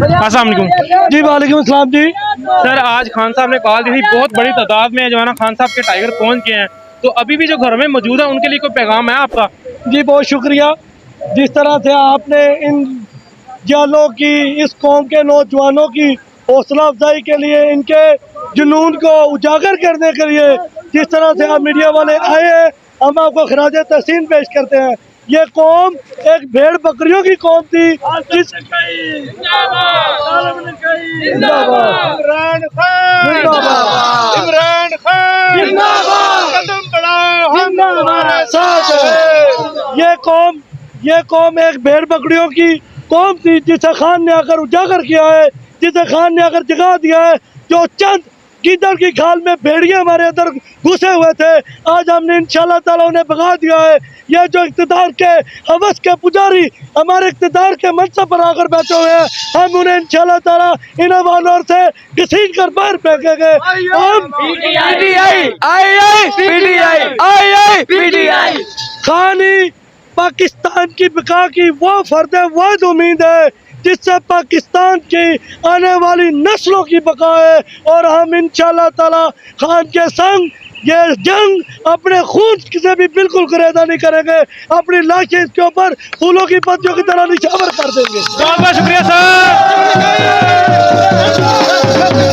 अस्सलाम वालेकुम जी। वालेकुम अस्सलाम जी। सर, आज खान साहब ने कॉल दी थी, बहुत बड़ी तादाद में जो है ना खान साहब के टाइगर पहुंच गए हैं, तो अभी भी जो घर में मौजूद है उनके लिए कोई पैगाम है आपका? जी बहुत शुक्रिया। जिस तरह से आपने इन जालों की, इस कौम के नौजवानों की हौसला अफजाई के लिए, इनके जुनून को उजागर करने के लिए जिस तरह से आप मीडिया वाले आए हैं, हम आपको खराज तहसीन पेश करते हैं। ये कौम एक भेड़ बकरियों की कौम थी जिस इमरान खान कदम बढ़ाओ, हम हमारे साथ हैं। ये कौम एक भेड़ बकरियों की कौम थी जिसे खान ने आकर उजागर किया है, जिसे खान ने आकर जगा दिया है। जो चंद गिदड़ की खाल में भेड़िए हमारे अंदर घुसे हुए थे, आज हमने इंशाल्लाह ताला उन्हें भगा दिया है। ये जो इक़्तिदार के हवस के पुजारी हमारे इक़्तिदार के मनसब पर आकर बैठे हुए हैं, हम उन्हें इंशाल्लाह ताला इन वानर से घसीट कर बाहर फेंकेंगे। हम खान ही पाकिस्तान की बका की वो फर्द वाद उम्मीद है जिससे पाकिस्तान की आने वाली नस्लों की बका है। और हम इंशाल्लाह ताला खान के संग ये जंग अपने खून से भी बिल्कुल करेदा नहीं करेंगे, अपनी लाशें इसके ऊपर फूलों की पत्तियों की तरह निछावर कर देंगे। बहुत बहुत शुक्रिया सर।